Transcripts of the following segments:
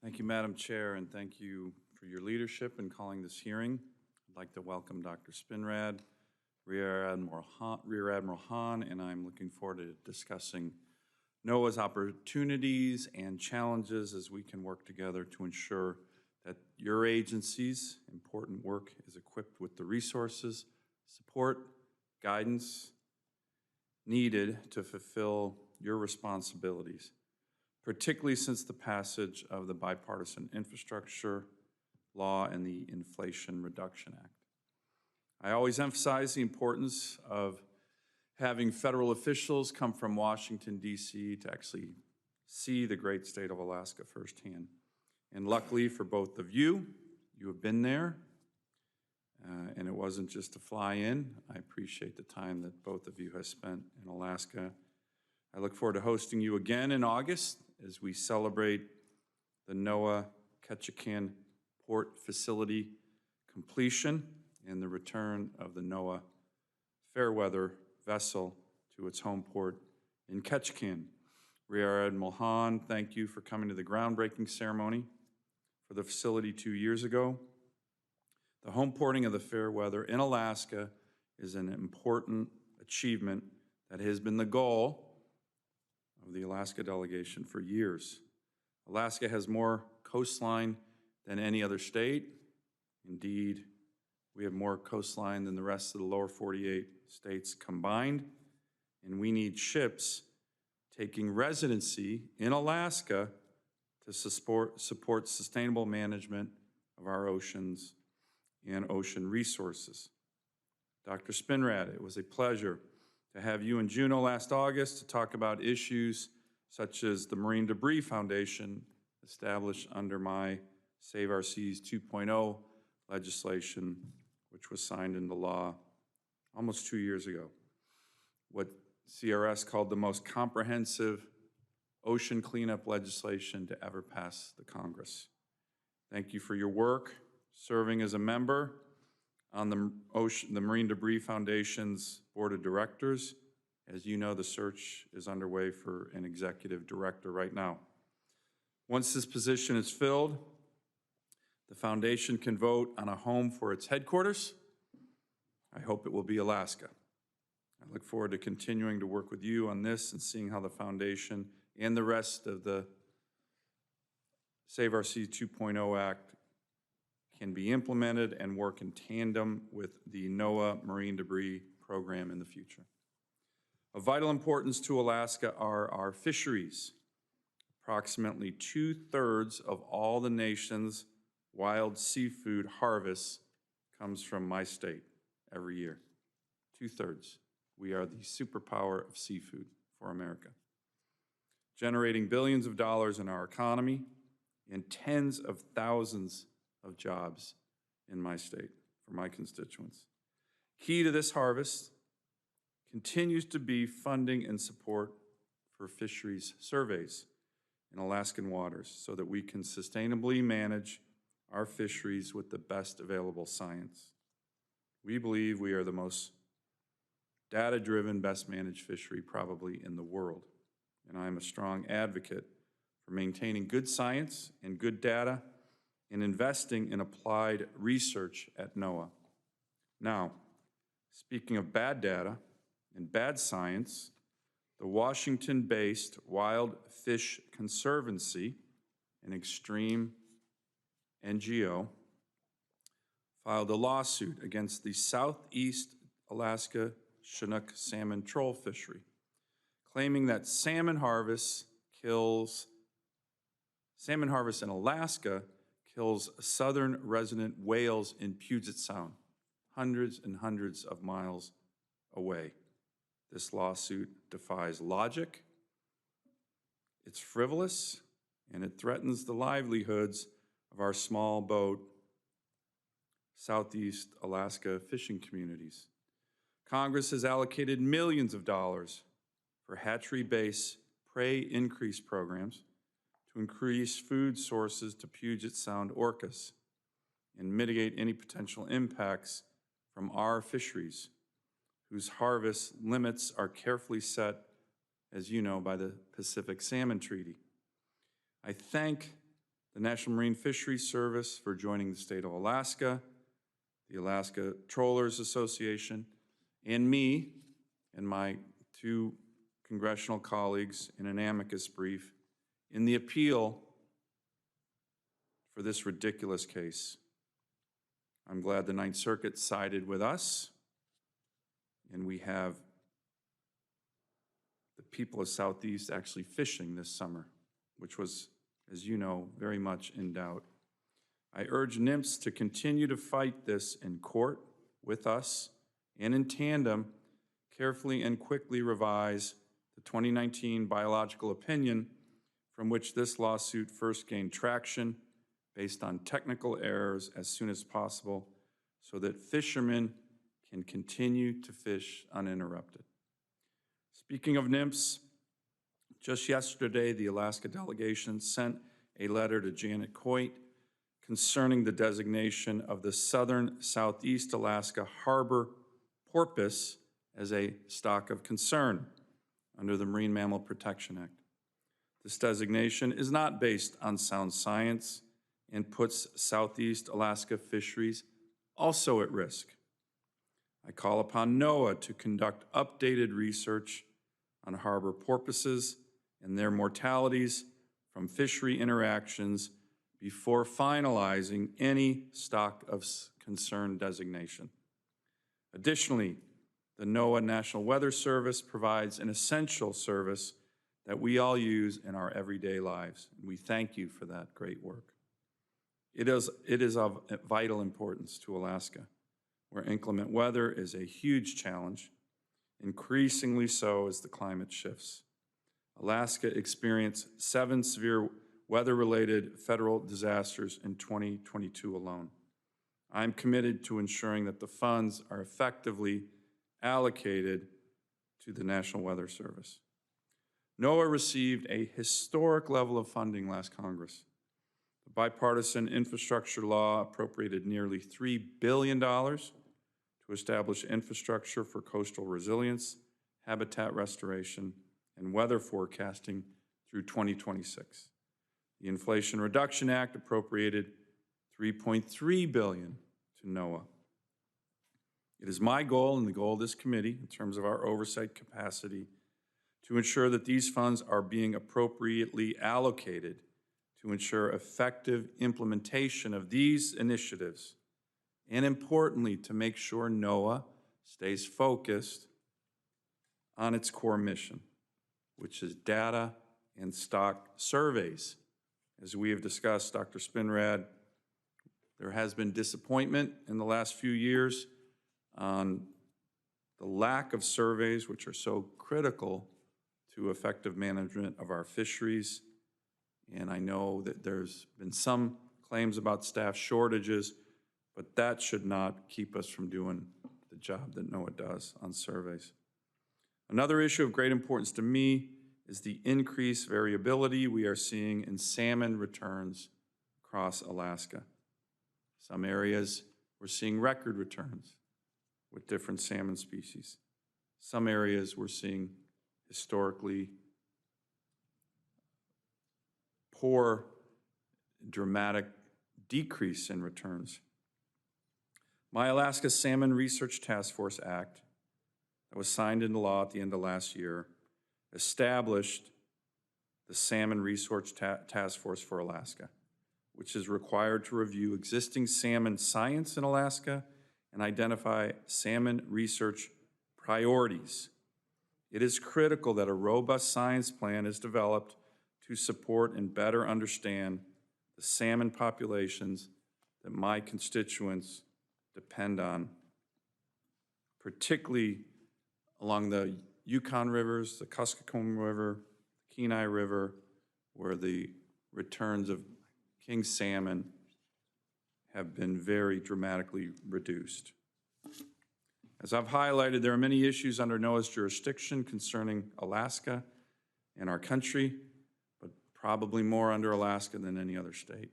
Thank you, Madam Chair, and thank you for your leadership in calling this hearing. I'd like to welcome Dr. Spinrad, Rear Admiral Hahn, and I'm looking forward to discussing NOAA's opportunities and challenges as we can work together to ensure that your agency's important work is equipped with the resources, support, guidance needed to fulfill your responsibilities, particularly since the passage of the Bipartisan Infrastructure Law and the Inflation Reduction Act. I always emphasize the importance of having federal officials come from Washington, D.C. to actually see the great state of Alaska firsthand. And luckily for both of you, you have been there, and it wasn't just to fly in. I appreciate the time that both of you have spent in Alaska. I look forward to hosting you again in August as we celebrate the NOAA Ketchikan Port Facility completion and the return of the NOAA Fairweather vessel to its home port in Ketchikan. Rear Admiral Hahn, thank you for coming to the groundbreaking ceremony for the facility 2 years ago. The home porting of the Fairweather in Alaska is an important achievement that has been the goal of the Alaska delegation for years. Alaska has more coastline than any other state. Indeed, we have more coastline than the rest of the lower 48 states combined, and we need ships taking residency in Alaska to support sustainable management of our oceans and ocean resources. Dr. Spinrad, it was a pleasure to have you in Juneau last August to talk about issues such as the Marine Debris Foundation established under my Save Our Seas 2.0 legislation, which was signed into law almost 2 years ago. What CRS called the most comprehensive ocean cleanup legislation to ever pass the Congress. Thank you for your work serving as a member on the Marine Debris Foundation's Board of Directors. As you know, the search is underway for an executive director right now. Once this position is filled, the foundation can vote on a home for its headquarters. I hope it will be Alaska. I look forward to continuing to work with you on this and seeing how the foundation and the rest of the Save Our Seas 2.0 Act can be implemented and work in tandem with the NOAA Marine Debris Program in the future. Of vital importance to Alaska are our fisheries. Approximately 2/3 of all the nation's wild seafood harvest comes from my state every year. 2/3. We are the superpower of seafood for America, generating billions of dollars in our economy and tens of thousands of jobs in my state for my constituents. Key to this harvest continues to be funding and support for fisheries surveys in Alaskan waters so that we can sustainably manage our fisheries with the best available science. We believe we are the most data-driven, best managed fishery probably in the world, and I am a strong advocate for maintaining good science and good data and investing in applied research at NOAA. Now, speaking of bad data and bad science, the Washington-based Wild Fish Conservancy, an extreme NGO, filed a lawsuit against the Southeast Alaska Chinook salmon troll fishery, claiming that salmon harvest in Alaska kills southern resident whales in Puget Sound, hundreds and hundreds of miles away. This lawsuit defies logic, it's frivolous, and it threatens the livelihoods of our small boat Southeast Alaska fishing communities. Congress has allocated millions of dollars for hatchery-based prey increase programs to increase food sources to Puget Sound orcas and mitigate any potential impacts from our fisheries, whose harvest limits are carefully set, as you know, by the Pacific Salmon Treaty. I thank the National Marine Fisheries Service for joining the state of Alaska, the Alaska Trollers Association, and me and my two congressional colleagues in an amicus brief in the appeal for this ridiculous case. I'm glad the Ninth Circuit sided with us, and we have the people of Southeast actually fishing this summer, which was, as you know, very much in doubt. I urge NMFS to continue to fight this in court with us, and in tandem, carefully and quickly revise the 2019 biological opinion from which this lawsuit first gained traction based on technical errors as soon as possible so that fishermen can continue to fish uninterrupted. Speaking of NMFS, just yesterday, the Alaska delegation sent a letter to Janet Coit concerning the designation of the southern Southeast Alaska harbor porpoise as a stock of concern under the Marine Mammal Protection Act. This designation is not based on sound science and puts Southeast Alaska fisheries also at risk. I call upon NOAA to conduct updated research on harbor porpoises and their mortalities from fishery interactions before finalizing any stock of concern designation. Additionally, the NOAA National Weather Service provides an essential service that we all use in our everyday lives. We thank you for that great work. It is of vital importance to Alaska, where inclement weather is a huge challenge, increasingly so as the climate shifts. Alaska experienced 7 severe weather-related federal disasters in 2022 alone. I'm committed to ensuring that the funds are effectively allocated to the National Weather Service. NOAA received a historic level of funding last Congress. The bipartisan infrastructure law appropriated nearly $3 billion to establish infrastructure for coastal resilience, habitat restoration, and weather forecasting through 2026. The Inflation Reduction Act appropriated $3.3 billion to NOAA. It is my goal and the goal of this committee, in terms of our oversight capacity, to ensure that these funds are being appropriately allocated to ensure effective implementation of these initiatives, and importantly, to make sure NOAA stays focused on its core mission, which is data and stock surveys. As we have discussed, Dr. Spinrad, there has been disappointment in the last few years on the lack of surveys, which are so critical to effective management of our fisheries. And I know that there's been some claims about staff shortages, but that should not keep us from doing the job that NOAA does on surveys. Another issue of great importance to me is the increased variability we are seeing in salmon returns across Alaska. Some areas we're seeing record returns with different salmon species. Some areas we're seeing historically poor, dramatic decrease in returns. My Alaska Salmon Research Task Force Act, that was signed into law at the end of last year, established the Salmon Research Task Force for Alaska, which is required to review existing salmon science in Alaska and identify salmon research priorities. It is critical that a robust science plan is developed to support and better understand the salmon populations that my constituents depend on, particularly along the Yukon rivers, the Kuskokwim River, Kenai River, where the returns of king salmon have been very dramatically reduced. As I've highlighted, there are many issues under NOAA's jurisdiction concerning Alaska and our country, but probably more under Alaska than any other state.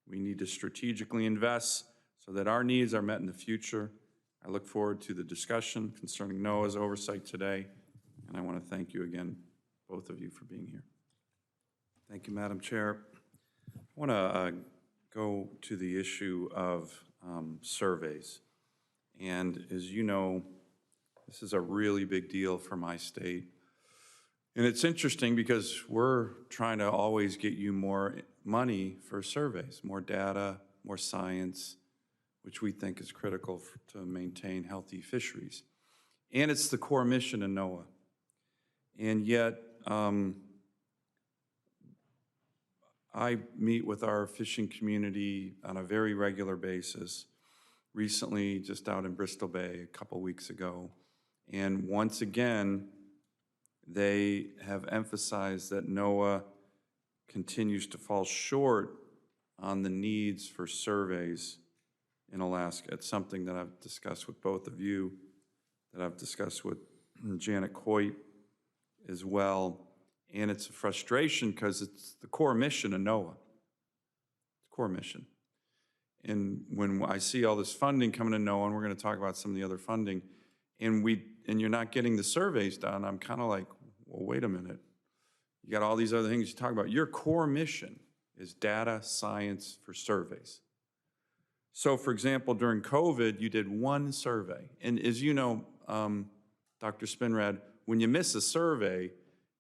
We need to strategically invest so that our needs are met in the future. I look forward to the discussion concerning NOAA's oversight today, and I want to thank you again, both of you, for being here. Thank you, Madam Chair. want to go to the issue of surveys. And as you know, this is a really big deal for my state. And it's interesting because we're trying to always get you more money for surveys, more data, more science, which we think is critical to maintain healthy fisheries. And it's the core mission of NOAA. And yet, I meet with our fishing community on a very regular basis. Recently, just out in Bristol Bay a couple weeks ago. And once again, they have emphasized that NOAA continues to fall short on the needs for surveys in Alaska. It's something that I've discussed with both of you, that I've discussed with Janet Coit as well. And it's a frustration because it's the core mission of NOAA. It's core mission. And when I see all this funding coming to NOAA, and we're going to talk about some of the other funding, and you're not getting the surveys done, I'm kind of like, well, wait a minute. You got all these other things you talk about. Your core mission is data science for surveys. So, for example, during COVID, you did one survey. And as you know, Dr. Spinrad, when you miss a survey,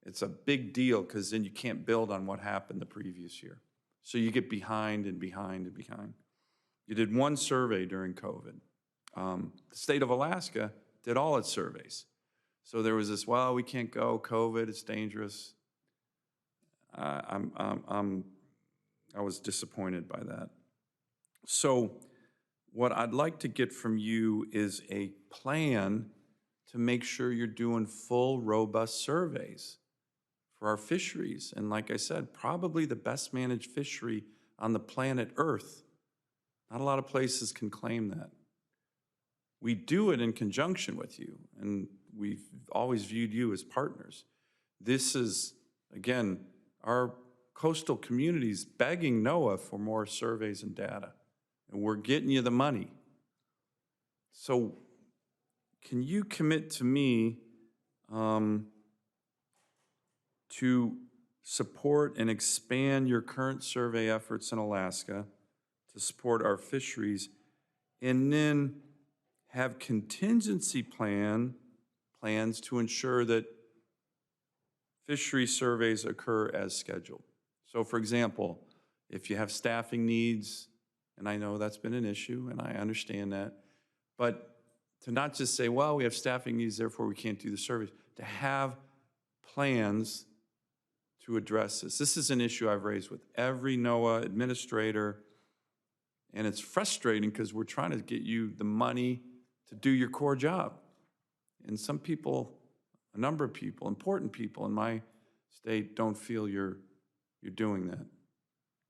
it's a big deal because then you can't build on what happened the previous year. So you get behind and behind and behind. You did one survey during COVID. The state of Alaska did all its surveys. So there was this, well, we can't go, COVID, it's dangerous. I was disappointed by that. So what I'd like to get from you is a plan to make sure you're doing full, robust surveys for our fisheries. And like I said, probably the best managed fishery on the planet Earth. Not a lot of places can claim that. We do it in conjunction with you, and we've always viewed you as partners. This is, again, our coastal communities begging NOAA for more surveys and data, and we're getting you the money. So can you commit to me to support and expand your current survey efforts in Alaska to support our fisheries, and then have contingency plans to ensure that fishery surveys occur as scheduled? So for example, if you have staffing needs, and I know that's been an issue, and I understand that, but to not just say, well, we have staffing needs, therefore we can't do the surveys, to have plans to address this. This is an issue I've raised with every NOAA administrator, and it's frustrating because we're trying to get you the money to do your core job. And some people, a number of people, important people in my state don't feel you're doing that.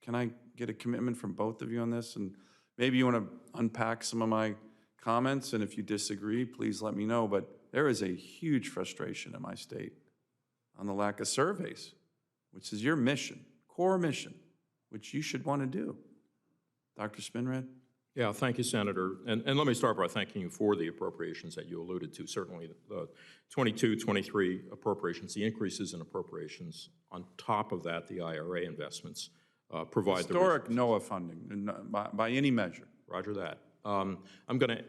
Can I get a commitment from both of you on this? And maybe you want to unpack some of my comments, and if you disagree, please let me know. But there is a huge frustration in my state on the lack of surveys, which is your mission, core mission, which you should want to do. Dr. Spinrad? Yeah, thank you, Senator. And let me start by thanking you for the appropriations that you alluded to. Certainly the 22-23 appropriations, the increases in appropriations. On top of that, the IRA investments provide historic NOAA funding by any measure. Roger that. I'm going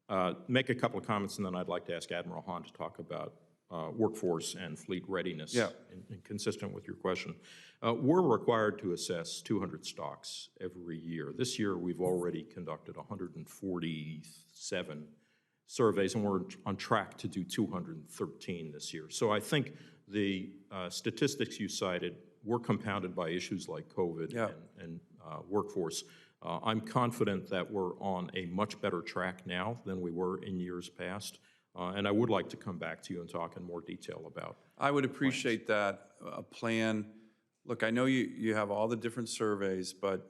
to make a couple of comments, and then I'd like to ask Admiral Hahn to talk about workforce and fleet readiness, consistent with your question. We're required to assess 200 stocks every year. This year, we've already conducted 147 surveys, and we're on track to do 213 this year. So I think the statistics you cited were compounded by issues like COVID and workforce. I'm confident that we're on a much better track now than we were in years past. And I would like to come back to you and talk in more detail about I would appreciate that, a plan. Look, I know you have all the different surveys, but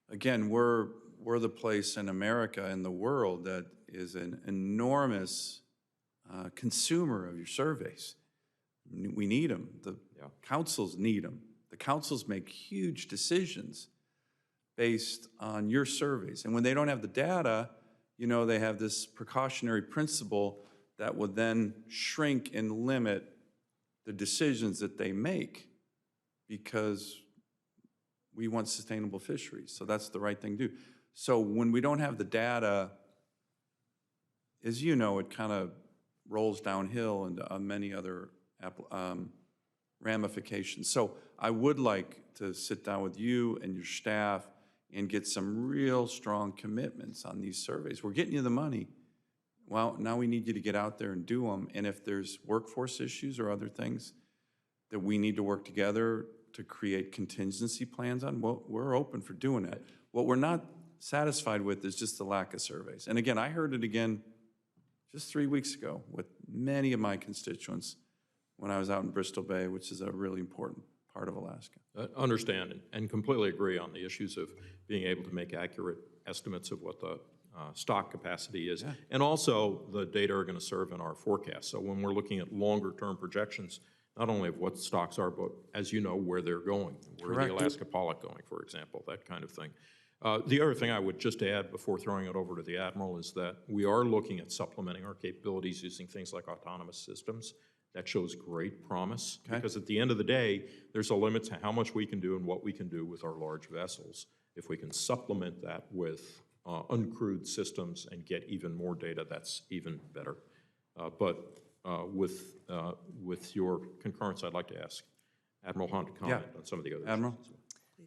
again, we're the place in America, in the world, that is an enormous consumer of your surveys. We need them. The councils need them. The councils make huge decisions based on your surveys. And when they don't have the data, you know, they have this precautionary principle that would then shrink and limit the decisions that they make, because we want sustainable fisheries, so that's the right thing to do. So when we don't have the data, as you know, it kind of rolls downhill into many other ramifications. So I would like to sit down with you and your staff and get some real strong commitments on these surveys. We're getting you the money. Well, now we need you to get out there and do them. And if there's workforce issues or other things that we need to work together to create contingency plans on, well, we're open for doing it. What we're not satisfied with is just the lack of surveys. And again, I heard it again just 3 weeks ago with many of my constituents when I was out in Bristol Bay, which is a really important part of Alaska. Understand and completely agree on the issues of being able to make accurate estimates of what the stock capacity is. Yeah. And also the data are going to serve in our forecast. So when we're looking at longer term projections, not only of what stocks are, but as you know, where they're going, where the Alaska pollock going, for example, that kind of thing. The other thing I would just add before throwing it over to the Admiral is that we are looking at supplementing our capabilities using things like autonomous systems. That shows great promise, because at the end of the day, there's a limit to how much we can do and what we can do with our large vessels. If we can supplement that with uncrewed systems and get even more data, that's even better. With your concurrence, I'd like to ask Admiral Hahn to comment on some of the other Admiral? issues.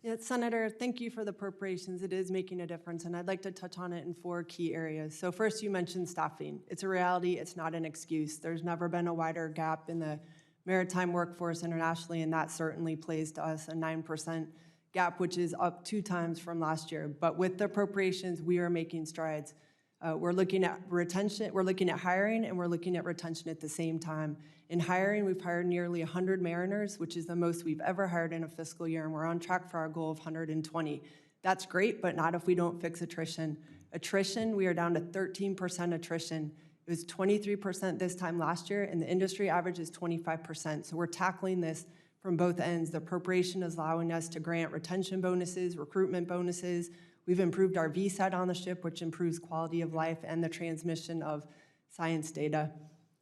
Yeah, Senator, thank you for the appropriations. It is making a difference, and I'd like to touch on it in 4 key areas. So first, you mentioned staffing. It's a reality. It's not an excuse. There's never been a wider gap in the maritime workforce internationally, and that certainly plays to us, a 9% gap, which is up 2 times from last year. But with the appropriations, we are making strides. We're looking at retention, we're looking at hiring, and we're looking at retention at the same time. In hiring, we've hired nearly 100 mariners, which is the most we've ever hired in a fiscal year, and we're on track for our goal of 120. That's great, but not if we don't fix attrition. Attrition, we are down to 13% attrition. It was 23% this time last year, and the industry average is 25%. So we're tackling this from both ends. The appropriation is allowing us to grant retention bonuses, recruitment bonuses. We've improved our VSAT on the ship, which improves quality of life and the transmission of science data.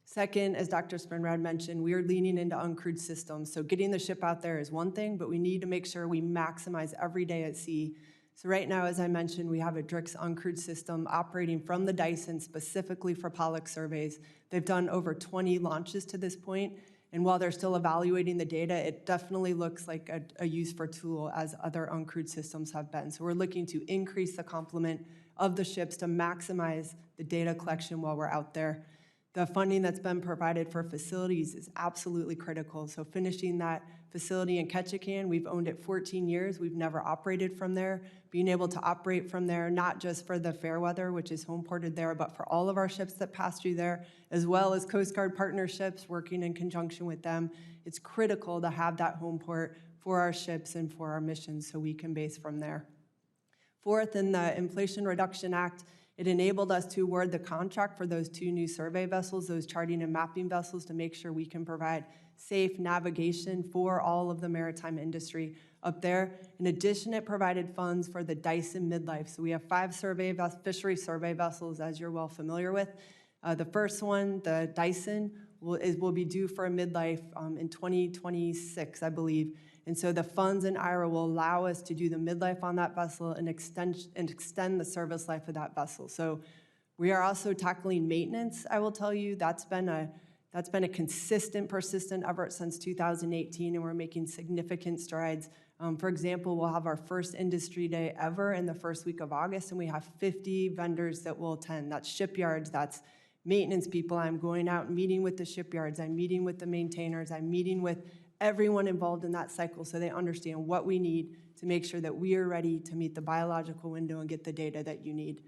Second, as Dr. Spinrad mentioned, we are leaning into uncrewed systems. So getting the ship out there is one thing, but we need to make sure we maximize every day at sea. So right now, as I mentioned, we have a DRIX uncrewed system operating from the Dyson specifically for pollock surveys. They've done over 20 launches to this point, and while they're still evaluating the data, it definitely looks like a useful tool as other uncrewed systems have been. So we're looking to increase the complement of the ships to maximize the data collection while we're out there. The funding that's been provided for facilities is absolutely critical. So finishing that facility in Ketchikan, we've owned it 14 years. We've never operated from there. Being able to operate from there, not just for the Fairweather, which is home ported there, but for all of our ships that pass through there, as well as Coast Guard partnerships, working in conjunction with them. It's critical to have that home port for our ships and for our missions so we can base from there. Fourth, in the Inflation Reduction Act, it enabled us to award the contract for those 2 new survey vessels, those charting and mapping vessels, to make sure we can provide safe navigation for all of the maritime industry up there. In addition, it provided funds for the Dyson midlife. So we have 5 fishery survey vessels, as you're well familiar with. The first one, the Dyson, will be due for a midlife in 2026, I believe. And so the funds in IRA will allow us to do the midlife on that vessel and extend the service life of that vessel. So we are also tackling maintenance. I will tell you that's been a consistent, persistent effort since 2018, and we're making significant strides. For example, we'll have our first industry day ever in the first week of August, and we have 50 vendors that will attend. That's shipyards, that's maintenance people. I'm going out and meeting with the shipyards. I'm meeting with the maintainers. I'm meeting with everyone involved in that cycle so they understand what we need to make sure that we are ready to meet the biological window and get the data that you need.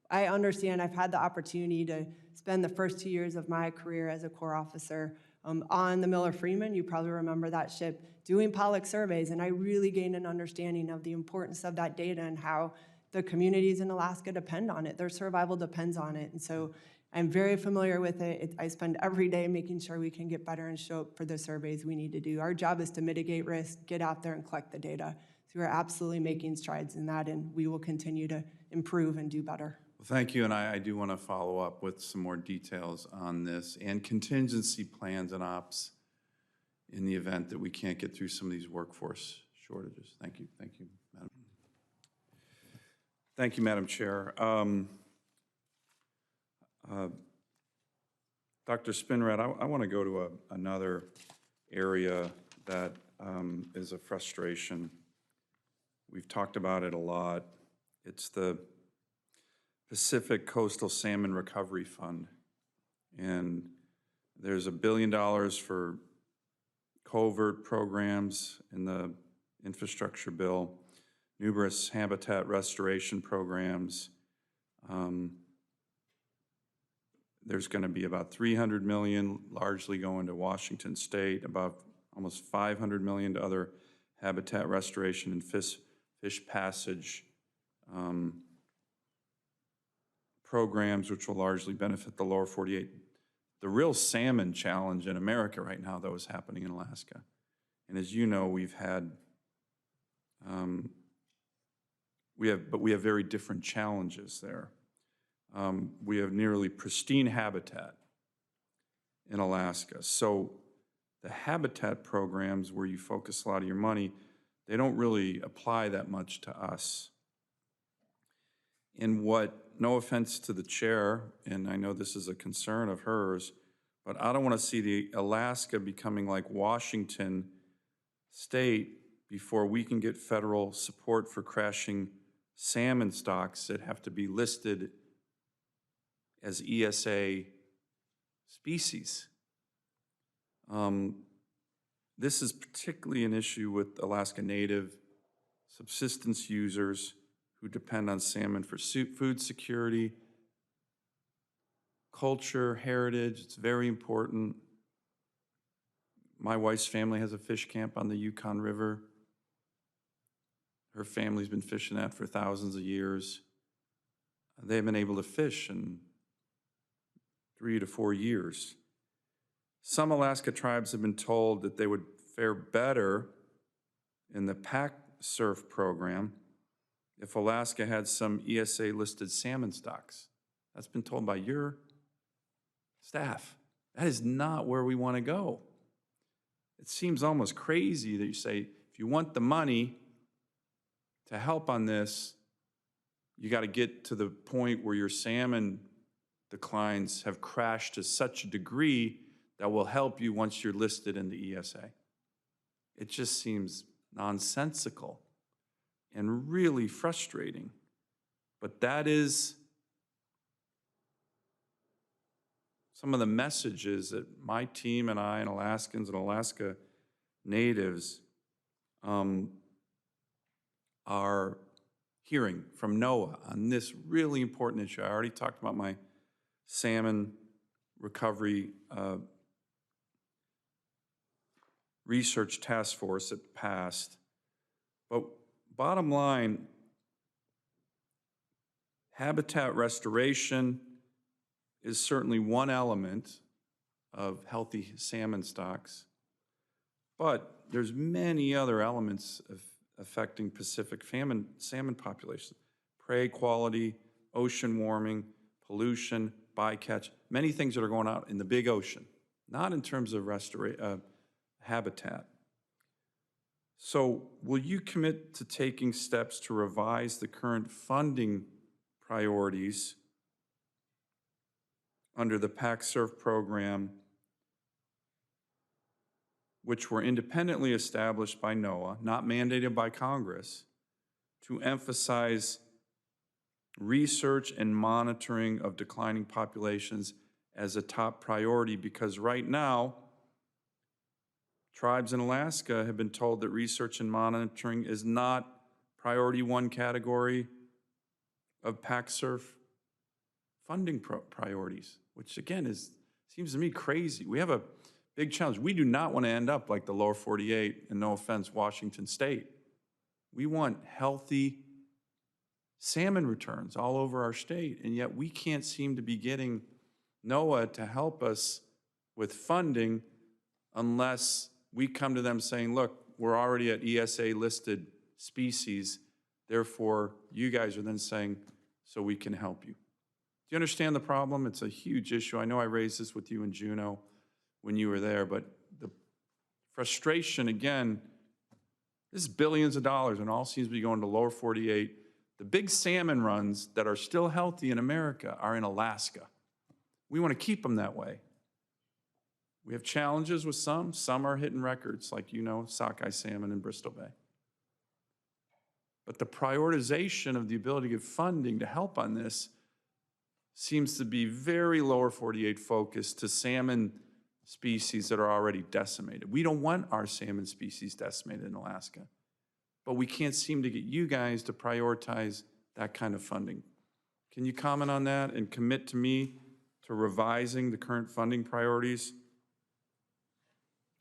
I understand I've had the opportunity to spend the first 2 years of my career as a Corps officer on the Miller Freeman. You probably remember that ship, doing pollock surveys, and I really gained an understanding of the importance of that data and how the communities in Alaska depend on it. Their survival depends on it. And so I'm very familiar with it. I spend every day making sure we can get better and show up for the surveys we need to do. Our job is to mitigate risk, get out there and collect the data. So we're absolutely making strides in that, and we will continue to improve and do better. Well, thank you, and I do want to follow up with some more details on this and contingency plans and ops in the event that we can't get through some of these workforce shortages. Thank you, Madam. Thank you, Madam Chair. Dr. Spinrad, I want to go to another area that is a frustration. We've talked about it a lot. It's the Pacific Coastal Salmon Recovery Fund. And there's $1 billion for covert programs in the infrastructure bill, numerous habitat restoration programs. There's going to be about $300 million largely going to Washington State, about almost $500 million to other habitat restoration and fish passage programs, which will largely benefit the lower 48. The real salmon challenge in America right now, though, is happening in Alaska. And as you know, we have very different challenges there. We have nearly pristine habitat in Alaska. So the habitat programs where you focus a lot of your money, they don't really apply that much to us. And no offense to the chair, and I know this is a concern of hers, but I don't want to see the Alaska becoming like Washington State before we can get federal support for crashing salmon stocks that have to be listed as ESA species. This is particularly an issue with Alaska Native subsistence users who depend on salmon for food security, culture, heritage. It's very important. My wife's family has a fish camp on the Yukon River. Her family's been fishing that for thousands of years. They've been able to fish in 3 to 4 years. Some Alaska tribes have been told that they would fare better in the pack surf program if Alaska had some ESA-listed salmon stocks. That's been told by your staff. That is not where we want to go. It seems almost crazy that you say, if you want the money to help on this, you got to get to the point where your salmon declines have crashed to such a degree that will help you once you're listed in the ESA. It just seems nonsensical and really frustrating. But that is some of the messages that my team and I and Alaskans and Alaska Natives are hearing from NOAA on this really important issue. I already talked about my salmon recovery research task force that passed. But bottom line, habitat restoration is certainly one element of healthy salmon stocks, but there's many other elements affecting Pacific salmon populations. Prey quality, ocean warming, pollution, bycatch, many things that are going out in the big ocean, not in terms of habitat. So will you commit to taking steps to revise the current funding priorities under the PAC-SURF program, which were independently established by NOAA, not mandated by Congress, to emphasize research and monitoring of declining populations as a top priority? Because right now, tribes in Alaska have been told that research and monitoring is not priority 1 category of PAC-SURF funding priorities, which again seems to me crazy. We have a big challenge. We do not want to end up like the lower 48, and no offense, Washington State. We want healthy salmon returns all over our state, and yet we can't seem to be getting NOAA to help us with funding unless we come to them saying, look, we're already at ESA listed species, therefore you guys are then saying, so we can help you. Do you understand the problem? It's a huge issue. I know I raised this with you in Juneau when you were there, but the frustration, again, This is billions of dollars, and all seems to be going to lower 48. The big salmon runs that are still healthy in America are in Alaska. We want to keep them that way. We have challenges with some. Some are hitting records, like sockeye salmon in Bristol Bay. But the prioritization of the ability to give funding to help on this seems to be very lower 48 focused to salmon species that are already decimated. We don't want our salmon species decimated in Alaska, but we can't seem to get you guys to prioritize that kind of funding. Can you comment on that and commit to me to revising the current funding priorities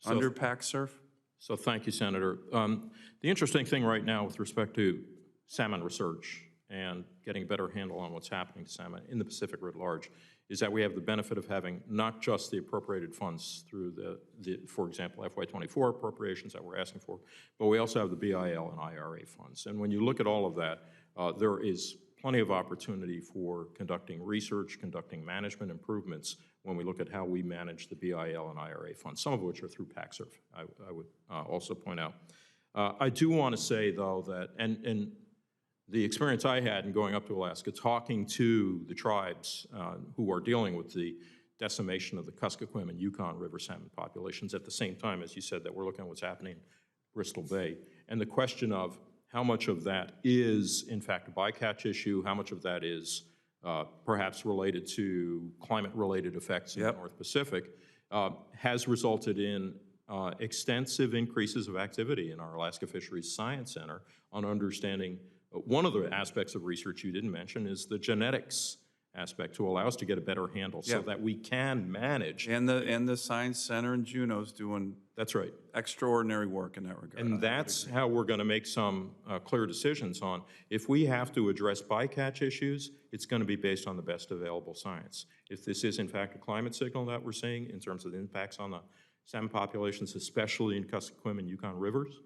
under PAC-SURF? So thank you, Senator. The interesting thing right now with respect to salmon research and getting a better handle on what's happening to salmon in the Pacific writ large is that we have the benefit of having not just the appropriated funds through the for example, FY24 appropriations that we're asking for, but we also have the BIL and IRA funds. And when you look at all of that, there is plenty of opportunity for conducting research, conducting management improvements when we look at how we manage the BIL and IRA funds, some of which are through PAC-SURF, I would also point out. I do want to say, though, that, and the experience I had in going up to Alaska, talking to the tribes who are dealing with the decimation of the Kuskokwim and Yukon River salmon populations at the same time, as you said, that we're looking at what's happening in Bristol Bay, and the question of how much of that is, in fact, a bycatch issue, how much of that is perhaps related to climate-related effects in the North Pacific, has resulted in extensive increases of activity in our Alaska Fisheries Science Center on understanding. One of the aspects of research you didn't mention is the genetics aspect to allow us to get a better handle so that we can manage. And the Science Center in Juneau's doing that's right. extraordinary work in that regard. And that's how we're going to make some clear decisions on if we have to address bycatch issues, it's going to be based on the best available science. If this is in fact a climate signal that we're seeing in terms of the impacts on the salmon populations, especially in Kuskokwim and Yukon rivers,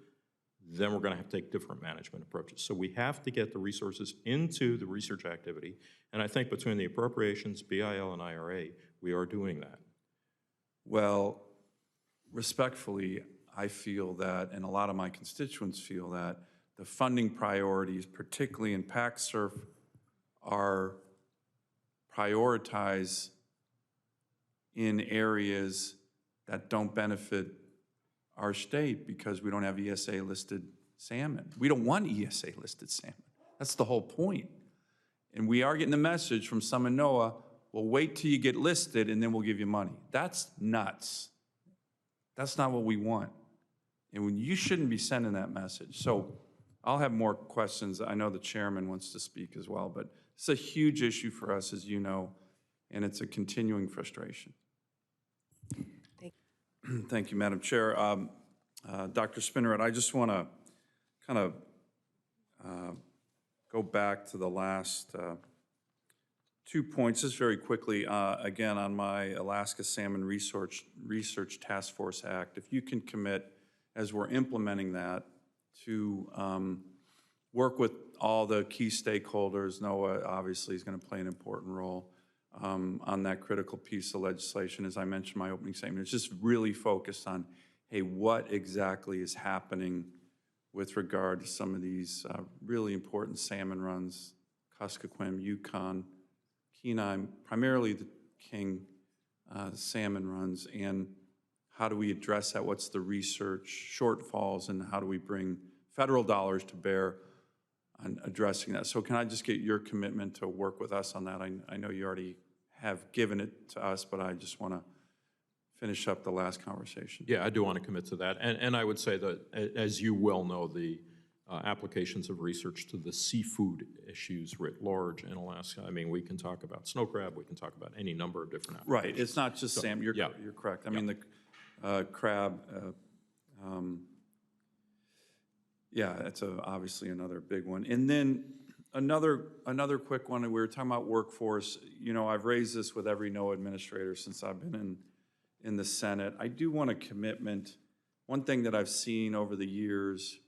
then we're going to have to take different management approaches. So we have to get the resources into the research activity, and I think between the appropriations, BIL, and IRA, we are doing that. Well, respectfully, I feel that, and a lot of my constituents feel that, the funding priorities, particularly in PAC-SURF, are prioritized in areas that don't benefit our state because we don't have ESA-listed salmon. We don't want ESA-listed salmon. That's the whole point. And we are getting the message from some in NOAA, well, wait till you get listed and then we'll give you money. That's nuts. That's not what we want. And you shouldn't be sending that message. So I'll have more questions. I know the chairman wants to speak as well, but it's a huge issue for us, as you know, and it's a continuing frustration. Thank you, Madam Chair. Dr. Spinrad, I just want to kind of go back to the last 2 points, just very quickly. Again, on my Alaska Salmon Research Task Force Act, if you can commit, as we're implementing that, to work with all the key stakeholders. NOAA obviously is going to play an important role on that critical piece of legislation. As I mentioned in my opening statement, it's just really focused on, hey, what exactly is happening with regard to some of these really important salmon runs, Kuskokwim, Yukon, Kenai, primarily the king salmon runs, and how do we address that? What's the research shortfalls, and how do we bring federal dollars to bear on addressing that? So can I just get your commitment to work with us on that? I know you already have given it to us, but I just want to finish up the last conversation. Yeah, I do want to commit to that. And I would say that, as you well know, the applications of research to the seafood issues writ large in Alaska. I mean, we can talk about snow crab, we can talk about any number of different applications. Right, it's not just salmon, you're correct. I mean, the crab, yeah, that's obviously another big one. And then another quick one, we were talking about workforce. You know, I've raised this with every NOAA administrator since I've been in the Senate. I do want a commitment. One thing that I've seen over the years,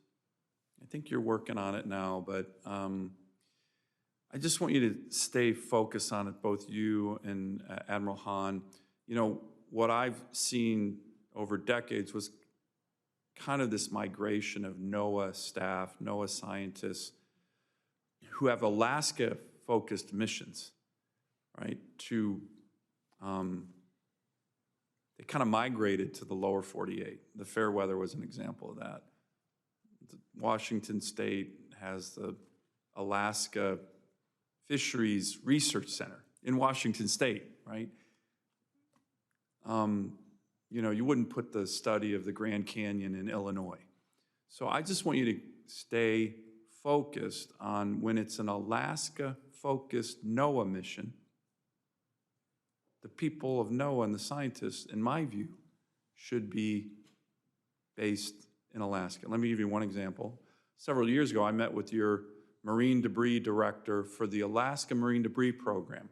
I think you're working on it now, but I just want you to stay focused on it, both you and Admiral Hahn. You know, what I've seen over decades was kind of this migration of NOAA staff, NOAA scientists who have Alaska-focused missions, right, they kind of migrated to the lower 48. The Fairweather was an example of that. Washington State has the Alaska Fisheries Research Center in Washington State, right? You wouldn't put the study of the Grand Canyon in Illinois. So I just want you to stay focused on when it's an Alaska-focused NOAA mission, the people of NOAA and the scientists, in my view, should be based in Alaska. Let me give you one example. Several years ago, I met with your marine debris director for the Alaska Marine Debris Program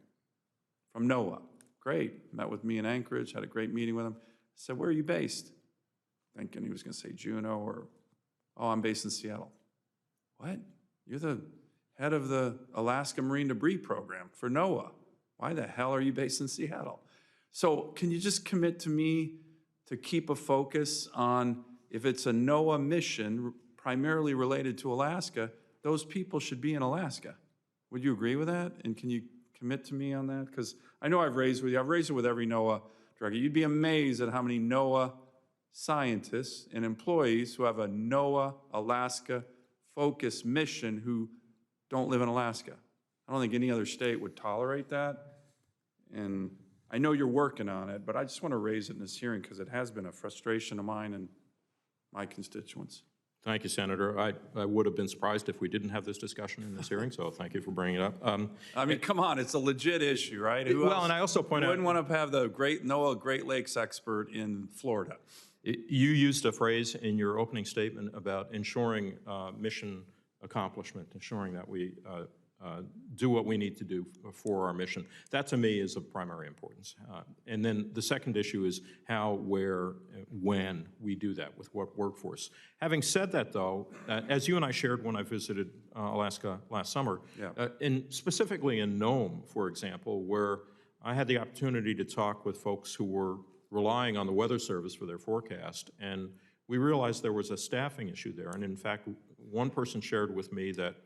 from NOAA. Great. Met with me in Anchorage, had a great meeting with him. I said, where are you based? Thinking he was going to say Juneau or, oh, I'm based in Seattle. What? You're the head of the Alaska Marine Debris Program for NOAA. Why the hell are you based in Seattle? So can you just commit to me to keep a focus on, if it's a NOAA mission primarily related to Alaska, those people should be in Alaska. Would you agree with that? And can you commit to me on that? Because I know I've raised it with every NOAA director. You'd be amazed at how many NOAA scientists and employees who have a NOAA Alaska focused mission who don't live in Alaska. I don't think any other state would tolerate that. And I know you're working on it, but I just want to raise it in this hearing because it has been a frustration of mine and my constituents. Thank you, Senator. I would have been surprised if we didn't have this discussion in this hearing, so thank you for bringing it up. I mean, come on, it's a legit issue, right? And I also point out— wouldn't want to have the NOAA Great Lakes expert in Florida. You used a phrase in your opening statement about ensuring mission accomplishment, ensuring that we do what we need to do for our mission. That, to me, is of primary importance. And then the second issue is how, where, when we do that, with what workforce. Having said that, though, as you and I shared when I visited Alaska last summer, specifically in Nome, for example, where I had the opportunity to talk with folks who were relying on the Weather Service for their forecast, and we realized there was a staffing issue there. And in fact, one person shared with me that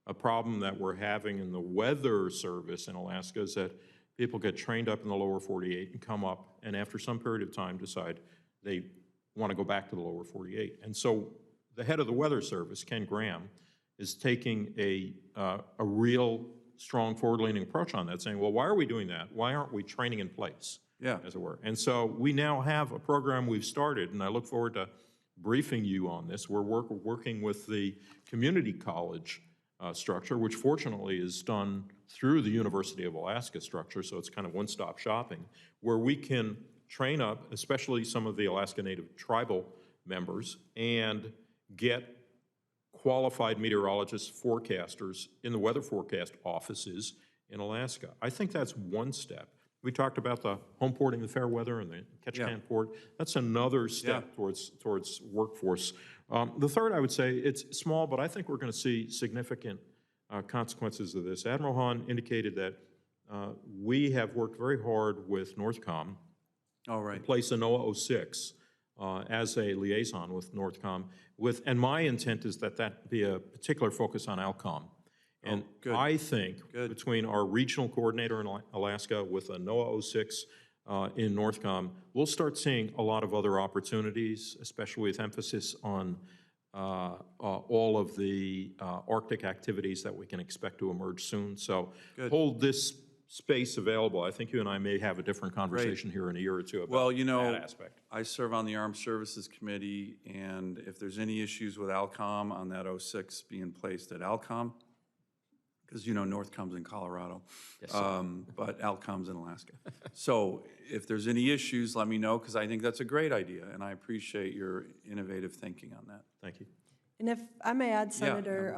a problem that we're having in the Weather Service in Alaska is that people get trained up in the lower 48 and come up, and after some period of time decide they want to go back to the lower 48. And so the head of the Weather Service, Ken Graham, is taking a real strong forward-leaning approach on that, saying, well, why are we doing that? Why aren't we training in place, as it were? And so we now have a program we've started, and I look forward to briefing you on this. We're working with the community college structure, which fortunately is done through the University of Alaska structure, so it's kind of one-stop shopping, where we can train up, especially some of the Alaska Native tribal members, and get qualified meteorologists, forecasters in the weather forecast offices in Alaska. I think that's one step. We talked about the home porting, the Fairweather, and the Ketchikan port. That's another step towards workforce. The third, I would say, it's small, but I think we're going to see significant consequences of this. Admiral Hahn indicated that we have worked very hard with Northcom to place a NOAA 06 as a liaison with Northcom, and my intent is that that be a particular focus on ALCOM. And I think between our regional coordinator in Alaska with a NOAA 06 in Northcom, we'll start seeing a lot of other opportunities, especially with emphasis on all of the Arctic activities that we can expect to emerge soon. So hold this space available. I think you and I may have a different conversation here in a year or two about that aspect. I serve on the Armed Services Committee, and if there's any issues with ALCOM on that 06 being placed at ALCOM, because Northcom's in Colorado, but ALCOM's in Alaska. So if there's any issues, let me know, because I think that's a great idea, and I appreciate your innovative thinking on that. Thank you. And if I may add, Senator,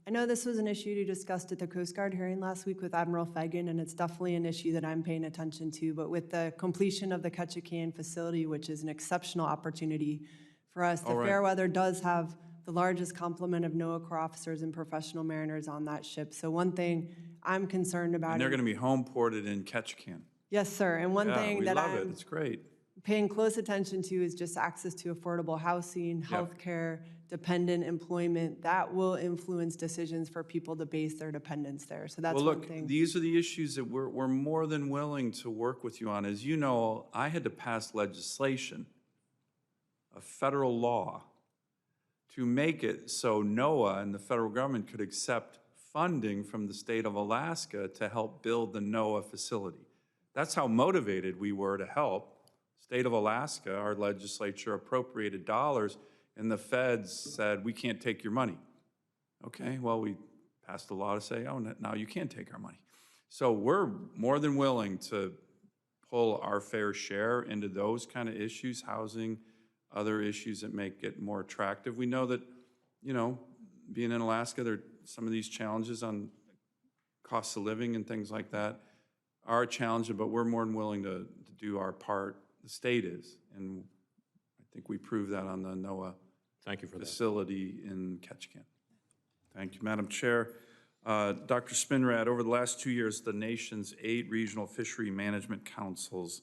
I know this was an issue you discussed at the Coast Guard hearing last week with Admiral Fagan, and it's definitely an issue that I'm paying attention to, but with the completion of the Ketchikan facility, which is an exceptional opportunity for us, the Fairweather does have the largest complement of NOAA Corps officers and professional mariners on that ship. So one thing I'm concerned about— And they're going to be home ported in Ketchikan. Yes, sir. And one thing that we love it. It's great. paying close attention to is just access to affordable housing, healthcare, dependent employment. That will influence decisions for people to base their dependence there. So that's Well, one look, thing. these are the issues that we're more than willing to work with you on. As you know, I had to pass legislation, a federal law, to make it so NOAA and the federal government could accept funding from the state of Alaska to help build the NOAA facility. That's how motivated we were to help. State of Alaska, our legislature appropriated dollars, and the feds said, we can't take your money. Okay, well, we passed a law to say, oh, now you can't take our money. So we're more than willing to pull our fair share into those kind of issues, housing, other issues that make it more attractive. We know that, you know, being in Alaska, there are some of these challenges on cost of living and things like that are challenging, but we're more than willing to do our part. The state is, and I think we proved that on the NOAA Thank you for that. facility in Ketchikan. Thank you, Madam Chair. Dr. Spinrad, over the last 2 years, the nation's 8 regional fishery management councils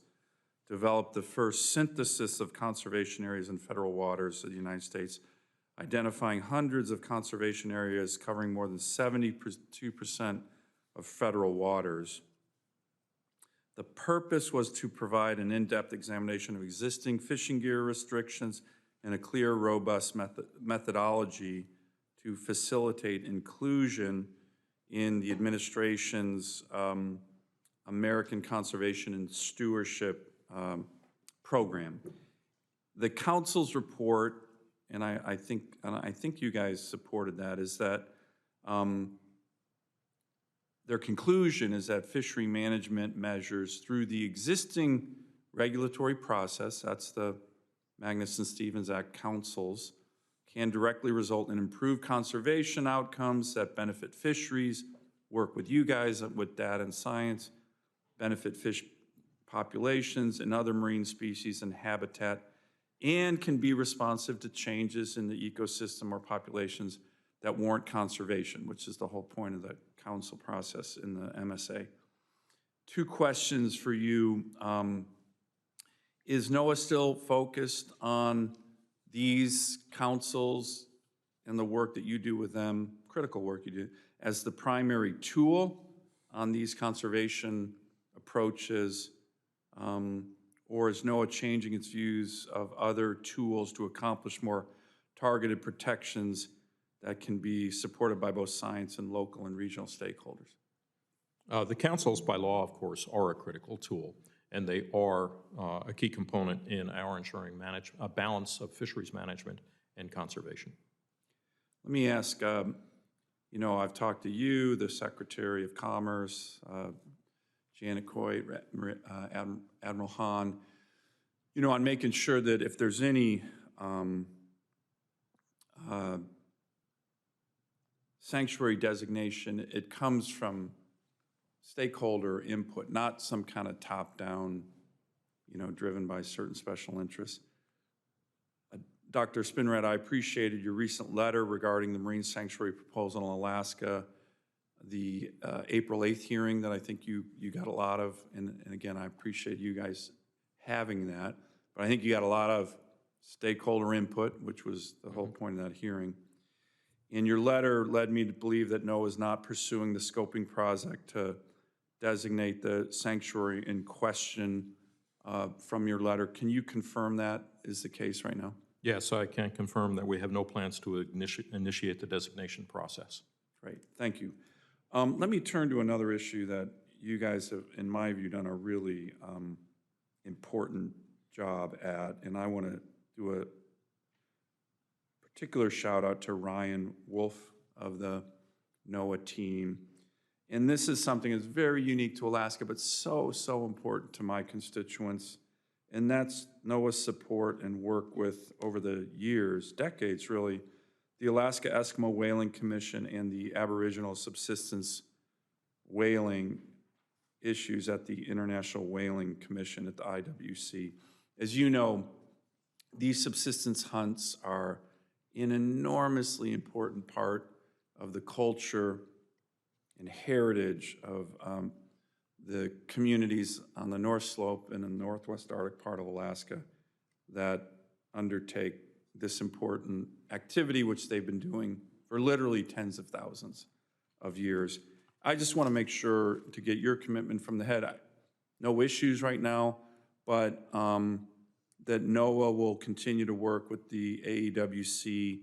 developed the first synthesis of conservation areas in federal waters of the United States, identifying hundreds of conservation areas covering more than 72% of federal waters. The purpose was to provide an in-depth examination of existing fishing gear restrictions and a clear, robust methodology to facilitate inclusion in the administration's American Conservation and Stewardship program. The council's report, and I think you guys supported that, is that their conclusion is that fishery management measures through the existing regulatory process, that's the Magnuson-Stevens Act councils, can directly result in improved conservation outcomes that benefit fisheries, work with you guys with data and science, benefit fish populations and other marine species and habitat, and can be responsive to changes in the ecosystem or populations that warrant conservation, which is the whole point of the council process in the MSA. 2 questions for you. Is NOAA still focused on these councils and the work that you do with them, critical work you do, as the primary tool on these conservation approaches, or is NOAA changing its views of other tools to accomplish more targeted protections that can be supported by both science and local and regional stakeholders? The councils, by law, of course, are a critical tool, and they are a key component in our ensuring a balance of fisheries management and conservation. Let me ask, you know, I've talked to you, the Secretary of Commerce, Janet Coit, Admiral Hahn, you know, on making sure that if there's any sanctuary designation, it comes from stakeholder input, not some kind of top-down, you know, driven by certain special interests. Dr. Spinrad, I appreciated your recent letter regarding the marine sanctuary proposal in Alaska, the April 8th hearing that I think you got a lot of, and again, I appreciate you guys having that, but I think you got a lot of stakeholder input, which was the whole point of that hearing. And your letter led me to believe that NOAA is not pursuing the scoping project to designate the sanctuary in question from your letter. Can you confirm that is the case right now? Yes, I can confirm that we have no plans to initiate the designation process. Great, thank you. Let me turn to another issue that you guys have, in my view, done a really important job at, and I want to do a particular shout out to Ryan Wolf of the NOAA team. And this is something that's very unique to Alaska, but so important to my constituents. And that's NOAA's support and work with, over the years, decades really, the Alaska Eskimo Whaling Commission and the Aboriginal subsistence whaling issues at the International Whaling Commission at the IWC. As you know, these subsistence hunts are an enormously important part of the culture and heritage of the communities on the North Slope and in the Northwest Arctic part of Alaska that undertake this important activity, which they've been doing for literally tens of thousands of years. I just want to make sure to get your commitment from the head. No issues right now, but that NOAA will continue to work with the AEWC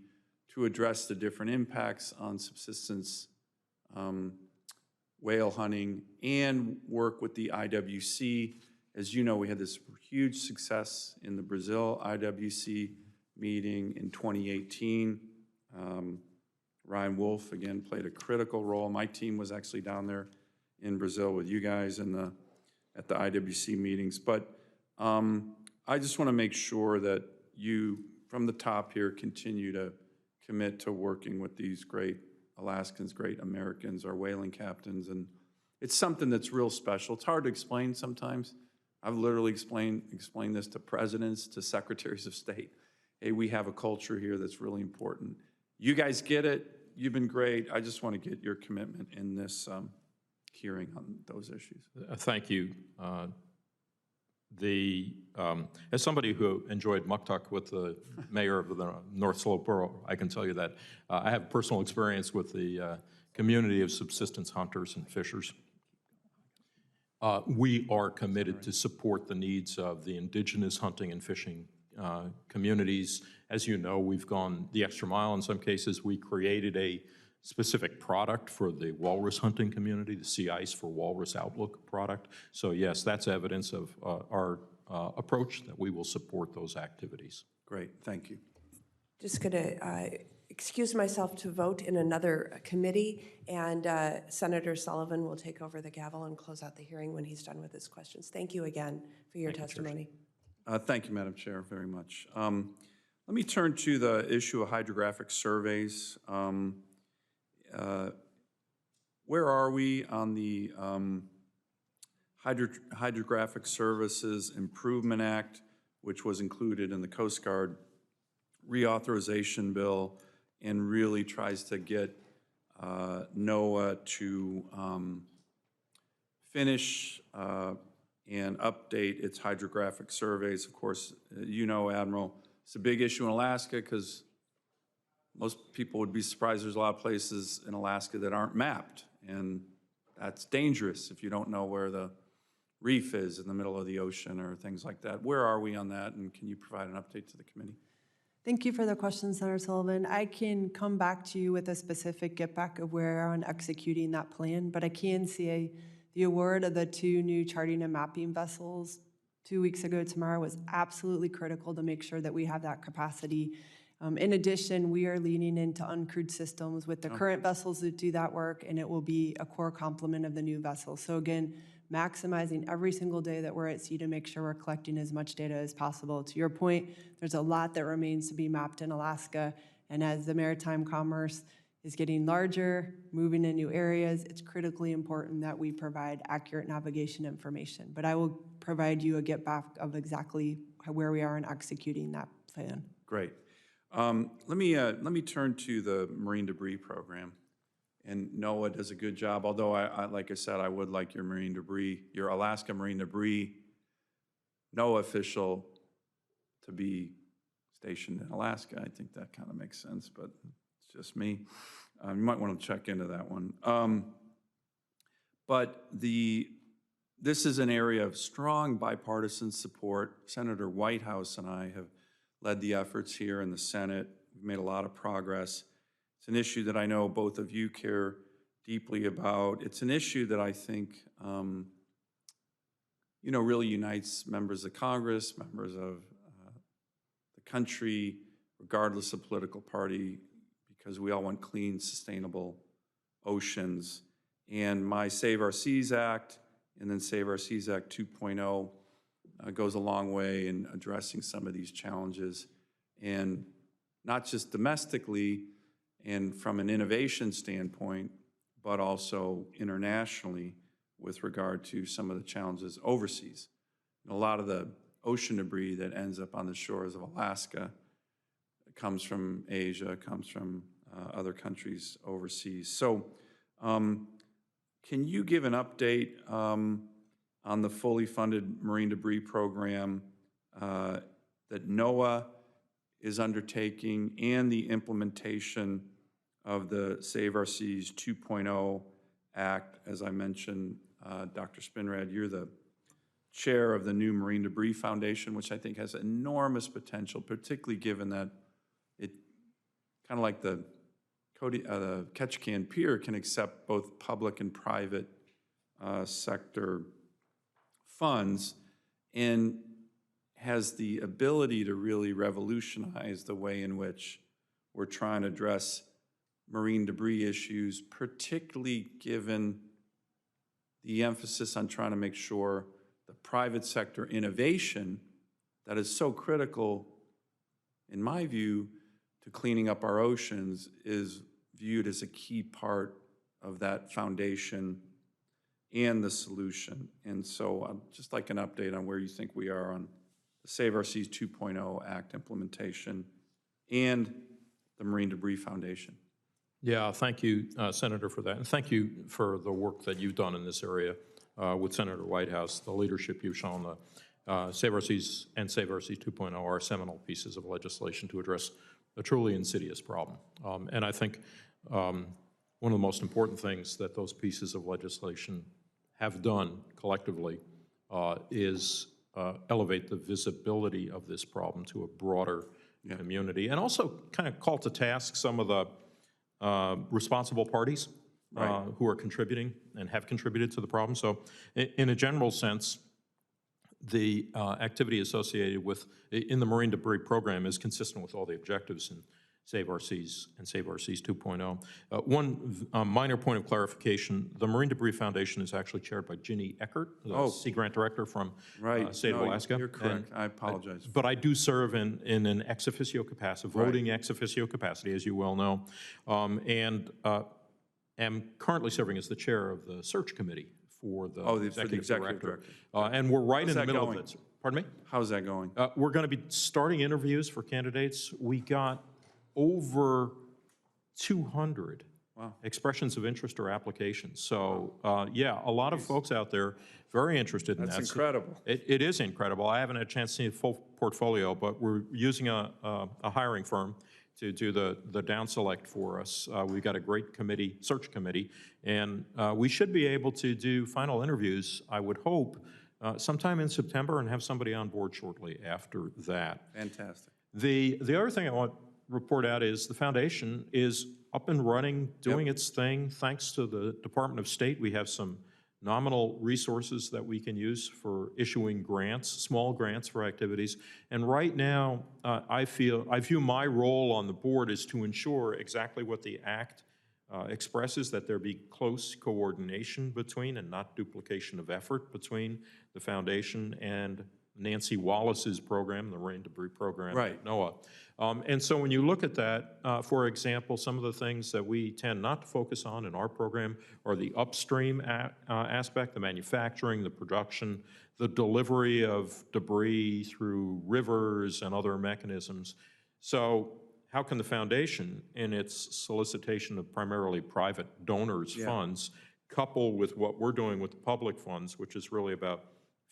to address the different impacts on subsistence whale hunting and work with the IWC. As you know, we had this huge success in the Brazil IWC meeting in 2018. Ryan Wolf, again, played a critical role. My team was actually down there in Brazil with you guys at the IWC meetings. But I just want to make sure that you, from the top here, continue to commit to working with these great Alaskans, great Americans, our whaling captains. And it's something that's real special. It's hard to explain sometimes. I've literally explained this to presidents, to secretaries of state. Hey, we have a culture here that's really important. You guys get it. You've been great. I just want to get your commitment in this hearing on those issues. Thank you. As somebody who enjoyed Muktuk with the mayor of the North Slope Borough, I can tell you that I have personal experience with the community of subsistence hunters and fishers. We are committed to support the needs of the indigenous hunting and fishing communities. As you know, we've gone the extra mile in some cases. We created a specific product for the walrus hunting community, the Sea Ice for Walrus Outlook product. So yes, that's evidence of our approach that we will support those activities. Great, thank you. Just going to excuse myself to vote in another committee, and Senator Sullivan will take over the gavel and close out the hearing when he's done with his questions. Thank you again for your testimony. Thank you, Madam Chair, very much. Let me turn to the issue of hydrographic surveys. Where are we on the Hydrographic Services Improvement Act, which was included in the Coast Guard reauthorization bill and really tries to get NOAA to finish and update its hydrographic surveys? Of course, you know, Admiral, it's a big issue in Alaska because most people would be surprised there's a lot of places in Alaska that aren't mapped, and that's dangerous if you don't know where the reef is in the middle of the ocean or things like that. Where are we on that, and can you provide an update to the committee? Thank you for the question, Senator Sullivan. I can come back to you with a specific get back of where we are on executing that plan, but I can say the award of the 2 new charting and mapping vessels 2 weeks ago tomorrow was absolutely critical to make sure that we have that capacity. In addition, we are leaning into uncrewed systems with the current vessels that do that work, and it will be a core complement of the new vessels. So again, maximizing every single day that we're at sea to make sure we're collecting as much data as possible. To your point, there's a lot that remains to be mapped in Alaska, and as the maritime commerce is getting larger, moving in new areas, it's critically important that we provide accurate navigation information. But I will provide you a get back of exactly where we are in executing that plan. Great. Let me turn to the marine debris program. And NOAA does a good job, although like I said, I would like your marine debris, your Alaska marine debris NOAA official to be stationed in Alaska. I think that kind of makes sense, but it's just me. You might want to check into that one. But this is an area of strong bipartisan support. Senator Whitehouse and I have led the efforts here in the Senate. We've made a lot of progress. It's an issue that I know both of you care deeply about. It's an issue that I think, you know, really unites members of Congress, members of the country, regardless of political party, because we all want clean, sustainable oceans. And my Save Our Seas Act and then Save Our Seas Act 2.0 goes a long way in addressing some of these challenges, and not just domestically and from an innovation standpoint, but also internationally with regard to some of the challenges overseas. And a lot of the ocean debris that ends up on the shores of Alaska comes from Asia, comes from other countries overseas. So Can you give an update on the fully funded marine debris program that NOAA is undertaking and the implementation of the Save Our Seas 2.0 Act? As I mentioned, Dr. Spinrad, you're the chair of the new Marine Debris Foundation, which I think has enormous potential, particularly given that it, kind of like the Ketchikan Pier, can accept both public and private sector funds and has the ability to really revolutionize the way in which we're trying to address marine debris issues, particularly given the emphasis on trying to make sure the private sector innovation that is so critical, in my view, to cleaning up our oceans is viewed as a key part of that foundation and the solution. And so I'd just like an update on where you think we are on the Save Our Seas 2.0 Act implementation and the Marine Debris Foundation. Yeah, thank you, Senator, for that. And thank you for the work that you've done in this area with Senator Whitehouse, the leadership you've shown. Save Our Seas and Save Our Seas 2.0 are seminal pieces of legislation to address a truly insidious problem. And I think one of the most important things that those pieces of legislation have done collectively is elevate the visibility of this problem to a broader community, and also kind of call to task some of the responsible parties who are contributing and have contributed to the problem. So in a general sense, the activity associated with, in the marine debris program, is consistent with all the objectives in Save Our Seas and Save Our Seas 2.0. One minor point of clarification, the Marine Debris Foundation is actually chaired by Ginny Eckert, the Sea Grant Director from state of Alaska. You're correct. I apologize. But I do serve in an ex officio capacity, voting ex officio capacity, as you well know, and am currently serving as the chair of the search committee for the executive director. And we're right in the middle of it. Pardon me? How's that going? We're going to be starting interviews for candidates. We got over 200 expressions of interest or applications. So, yeah, a lot of folks out there very interested in that. That's incredible. It is incredible. I haven't had a chance to see the full portfolio, but we're using a hiring firm to do the down select for us. We've got a great committee, search committee, and we should be able to do final interviews, I would hope, sometime in September, and have somebody on board shortly after that. Fantastic. The other thing I want to report out is the foundation is up and running, doing its thing. Thanks to the Department of State, we have some nominal resources that we can use for issuing grants, small grants for activities. And right now, I view my role on the board is to ensure exactly what the Act expresses, that there be close coordination between and not duplication of effort between the foundation and Nancy Wallace's program, the Marine Debris Program at NOAA. And so when you look at that, for example, some of the things that we tend not to focus on in our program are the upstream aspect, the manufacturing, the production, the delivery of debris through rivers and other mechanisms. So how can the foundation, in its solicitation of primarily private donors' funds, couple with what we're doing with the public funds, which is really about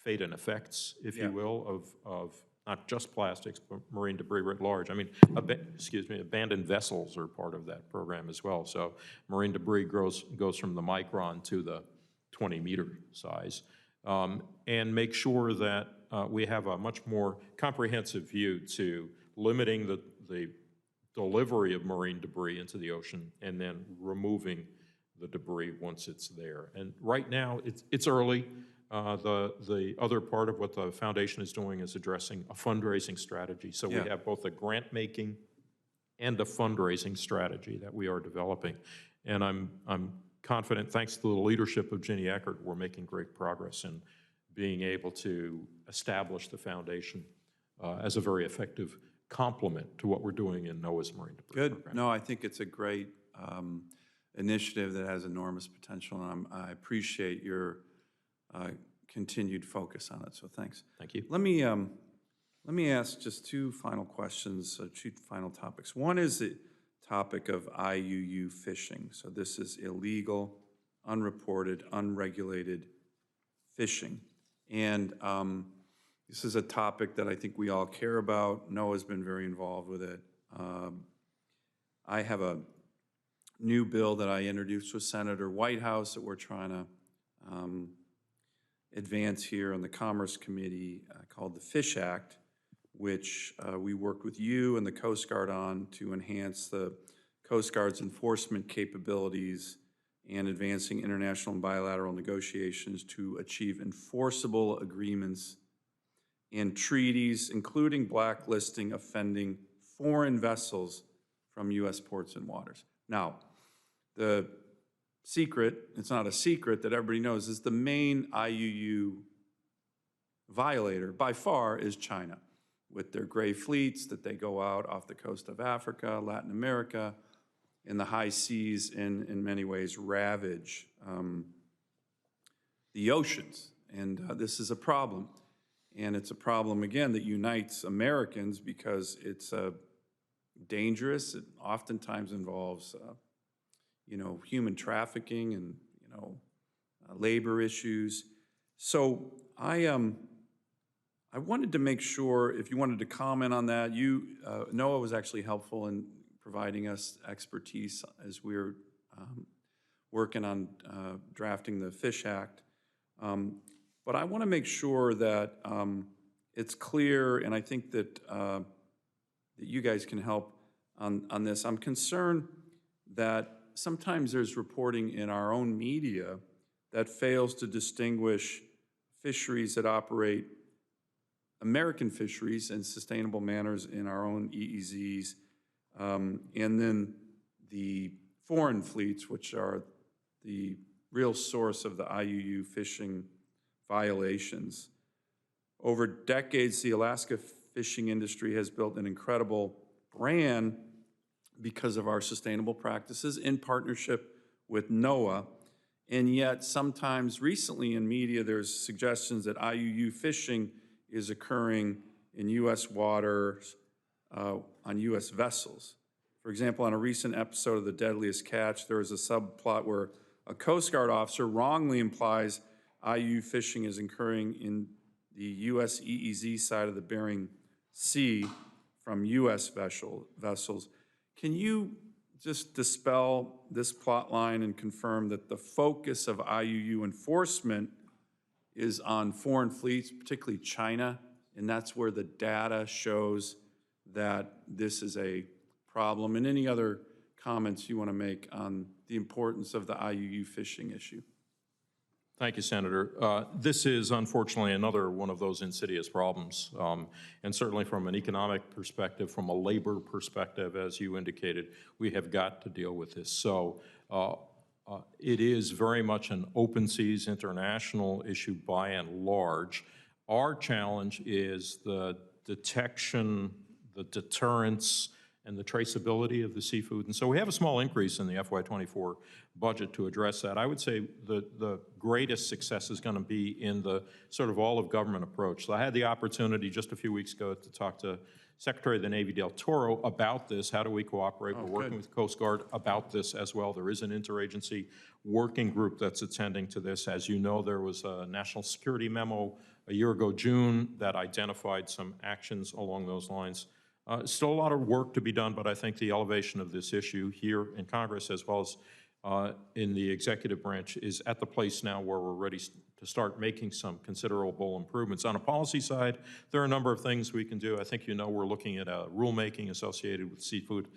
fate and effects, if you will, of not just plastics, but marine debris writ large. I mean, abandoned vessels are part of that program as well. So marine debris goes from the micron to the 20-meter size. And make sure that we have a much more comprehensive view to limiting the delivery of marine debris into the ocean and then removing the debris once it's there. And right now, it's early. The other part of what the foundation is doing is addressing a fundraising strategy. So we have both a grant-making and a fundraising strategy that we are developing. And I'm confident, thanks to the leadership of Ginny Eckert, we're making great progress in being able to establish the foundation as a very effective complement to what we're doing in NOAA's Marine Debris Program. No, I think it's a great initiative that has enormous potential, and I appreciate your continued focus on it, so thanks. Thank you. Let me ask just two final questions, two final topics. One is the topic of IUU fishing. So this is illegal, unreported, unregulated fishing. And this is a topic that I think we all care about. NOAA's been very involved with it. I have a new bill that I introduced with Senator Whitehouse that we're trying to advance here on the Commerce Committee called the Fish Act, which we worked with you and the Coast Guard on to enhance the Coast Guard's enforcement capabilities and advancing international and bilateral negotiations to achieve enforceable agreements and treaties, including blacklisting offending foreign vessels from U.S. ports and waters. Now, the secret, it's not a secret that everybody knows, is the main IUU violator by far is China, with their gray fleets that they go out off the coast of Africa, Latin America, in the high seas, and in many ways ravage the oceans. And this is a problem. And it's a problem, again, that unites Americans because it's dangerous. It oftentimes involves, human trafficking and, labor issues. So I wanted to make sure, if you wanted to comment on that, NOAA was actually helpful in providing us expertise as we were working on drafting the Fish Act. But I want to make sure that it's clear, and I think that that you guys can help on this. I'm concerned that sometimes there's reporting in our own media that fails to distinguish fisheries that operate American fisheries in sustainable manners in our own EEZs, and then the foreign fleets, which are the real source of the IUU fishing violations. Over decades, the Alaska fishing industry has built an incredible brand because of our sustainable practices in partnership with NOAA. And yet, sometimes recently in media, there's suggestions that IUU fishing is occurring in U.S. waters on U.S. vessels. For example, on a recent episode of The Deadliest Catch, there was a subplot where a Coast Guard officer wrongly implies IUU fishing is occurring in the U.S. EEZ side of the Bering Sea from U.S. vessels. Can you just dispel this plot line and confirm that the focus of IUU enforcement is on foreign fleets, particularly China, and that's where the data shows that this is a problem? And any other comments you want to make on the importance of the IUU fishing issue? Thank you, Senator. This is unfortunately another one of those insidious problems. And certainly from an economic perspective, from a labor perspective, as you indicated, we have got to deal with this. So it is very much an open seas international issue by and large. Our challenge is the detection, the deterrence, and the traceability of the seafood. And so we have a small increase in the FY24 budget to address that. I would say the greatest success is going to be in the sort of all-of-government approach. So I had the opportunity just a few weeks ago to talk to Secretary of the Navy Del Toro about this. How do we cooperate? We're working with the Coast Guard about this as well. There is an interagency working group that's attending to this. As you know, there was a national security memo a year ago, June, that identified some actions along those lines. Still a lot of work to be done, but I think the elevation of this issue here in Congress as well as in the executive branch is at the place now where we're ready to start making some considerable improvements. On a policy side, there are a number of things we can do. I think we're looking at rulemaking associated with seafood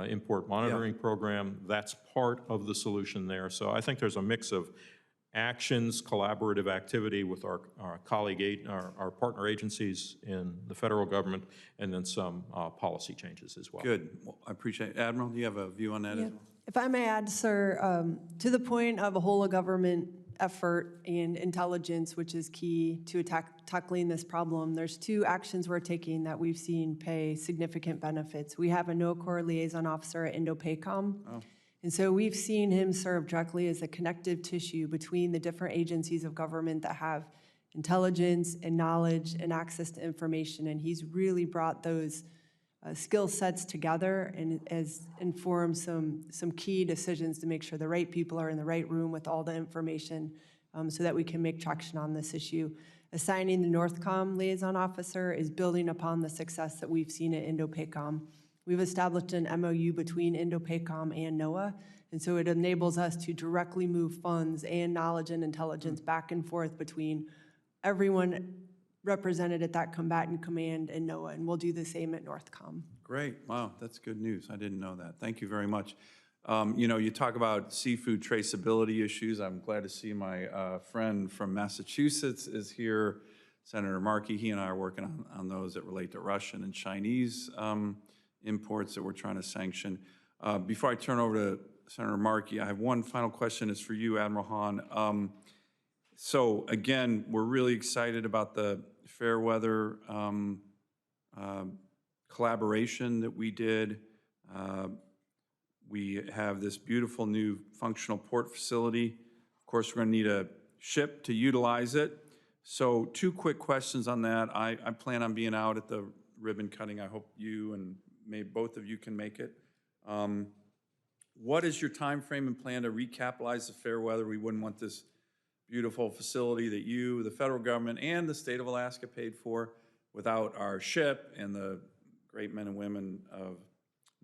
import monitoring program. That's part of the solution there. So I think there's a mix of actions, collaborative activity with our our partner agencies in the federal government, and then some policy changes as well. Good. Well, I appreciate it. Admiral, do you have a view on that as well? If I may add, sir, to the point of a whole-of-government effort and intelligence, which is key to tackling this problem, there's two actions we're taking that we've seen pay significant benefits. We have a NOCOR liaison officer at INDOPACOM. Oh. And so we've seen him serve directly as a connective tissue between the different agencies of government that have intelligence and knowledge and access to information. And he's really brought those skill sets together and has informed some key decisions to make sure the right people are in the right room with all the information so that we can make traction on this issue. Assigning the NORTHCOM liaison officer is building upon the success that we've seen at INDOPACOM. We've established an MOU between INDOPACOM and NOAA, and so it enables us to directly move funds and knowledge and intelligence back and forth between everyone represented at that combatant command and NOAA, and we'll do the same at NORTHCOM. Great. Wow, that's good news. I didn't know that. Thank you very much. You know, you talk about seafood traceability issues. I'm glad to see my friend from Massachusetts is here, Senator Markey. He and I are working on those that relate to Russian and Chinese imports that we're trying to sanction. Before I turn over to Senator Markey, I have one final question. It's for you, Admiral Hahn. So again, we're really excited about the Fairweather collaboration that we did. We have this beautiful new functional port facility. Of course, we're going to need a ship to utilize it. So 2 quick questions on that. I plan on being out at the ribbon cutting. I hope you and maybe both of you can make it. What is your time frame and plan to recapitalize the Fairweather? We wouldn't want this beautiful facility that you, the federal government, and the state of Alaska paid for without our ship and the great men and women of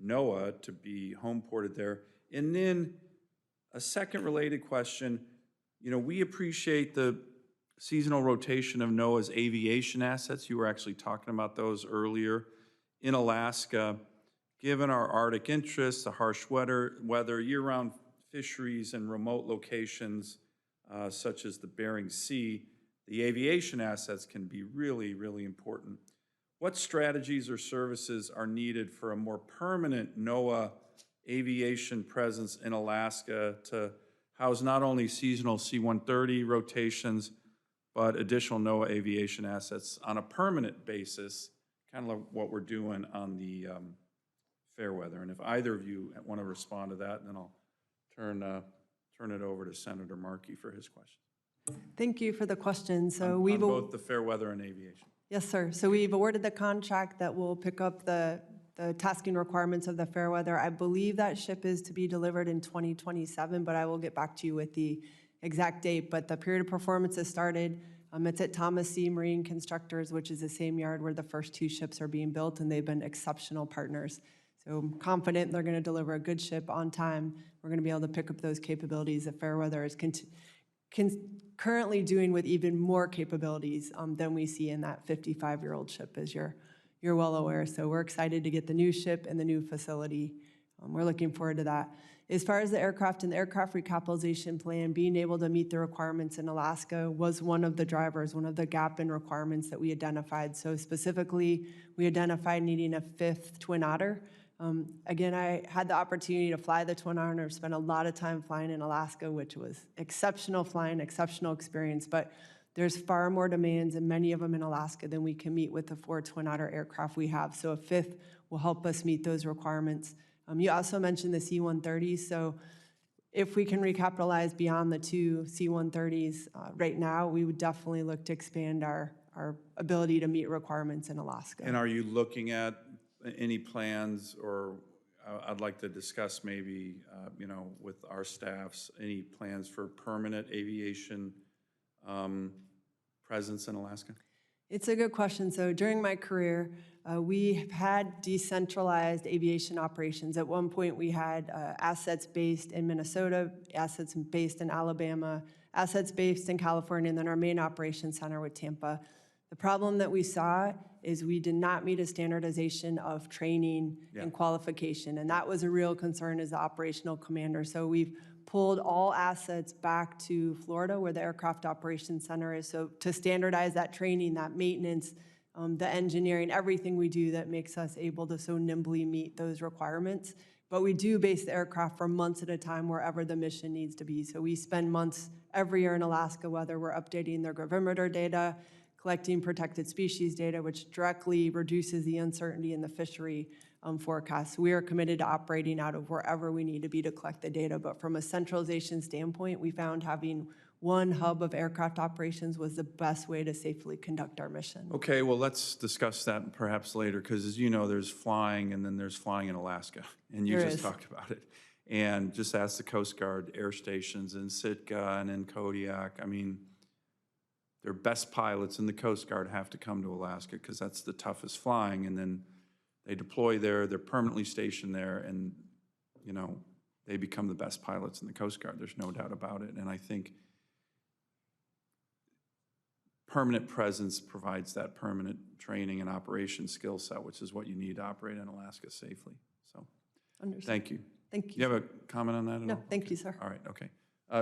NOAA to be home ported there. And then a second related question, you know, we appreciate the seasonal rotation of NOAA's aviation assets. You were actually talking about those earlier in Alaska. Given our Arctic interests, the harsh weather, year-round fisheries, and remote locations such as the Bering Sea, the aviation assets can be really, really important. What strategies or services are needed for a more permanent NOAA aviation presence in Alaska to house not only seasonal C-130 rotations, but additional NOAA aviation assets on a permanent basis, kind of like what we're doing on the Fairweather? And if either of you want to respond to that, then I'll turn it over to Senator Markey for his question. Thank you for the question. So On both the Fairweather and aviation. Yes, sir. So we've awarded the contract that will pick up the tasking requirements of the Fairweather. I believe that ship is to be delivered in 2027, but I will get back to you with the exact date. But the period of performance has started. It's at Thomas C. Marine Constructors, which is the same yard where the first 2 ships are being built, and they've been exceptional partners. So I'm confident they're going to deliver a good ship on time. We're going to be able to pick up those capabilities that Fairweather is currently doing with even more capabilities than we see in that 55-year-old ship, as you're well aware. So we're excited to get the new ship and the new facility. We're looking forward to that. As far as the aircraft and the aircraft recapitalization plan, being able to meet the requirements in Alaska was one of the drivers, one of the gap in requirements that we identified. So specifically, we identified needing a 5th Twin Otter. Again, I had the opportunity to fly the Twin Otter, spent a lot of time flying in Alaska, which was exceptional flying, exceptional experience, but there's far more demands, and many of them in Alaska, than we can meet with the 4 Twin Otter aircraft we have. So a 5th will help us meet those requirements. You also mentioned the C-130s, so if we can recapitalize beyond the 2 C-130s right now, we would definitely look to expand our ability to meet requirements in Alaska. And are you looking at any plans, or I'd like to discuss maybe, you know, with our staffs, any plans for permanent aviation presence in Alaska? It's a good question. So during my career, we have had decentralized aviation operations. At one point, we had assets based in Minnesota, assets based in Alabama, assets based in California, and then our main operations center with Tampa. The problem that we saw is we did not meet a standardization of training and qualification, and that was a real concern as the operational commander. So we've pulled all assets back to Florida, where the Aircraft Operations Center is, so to standardize that training, that maintenance, the engineering, everything we do that makes us able to so nimbly meet those requirements. But we do base the aircraft for months at a time wherever the mission needs to be. So we spend months every year in Alaska, whether we're updating their gravimeter data, collecting protected species data, which directly reduces the uncertainty in the fishery, forecasts. We are committed to operating out of wherever we need to be to collect the data, but from a centralization standpoint, we found having one hub of aircraft operations was the best way to safely conduct our mission. Okay, well, let's discuss that perhaps later, because as you know, there's flying and then there's flying in Alaska, and you There just is. talked about it. And just ask the Coast Guard air stations in Sitka and in Kodiak. I mean, their best pilots in the Coast Guard have to come to Alaska because that's the toughest flying, and then they deploy there, they're permanently stationed there, and, you know, they become the best pilots in the Coast Guard. There's no doubt about it. And I think permanent presence provides that permanent training and operation skill set, which is what you need to operate in Alaska safely. So, Understood. thank you. Thank Do you. you have a comment on that at all? No, thank you, sir. All right, okay.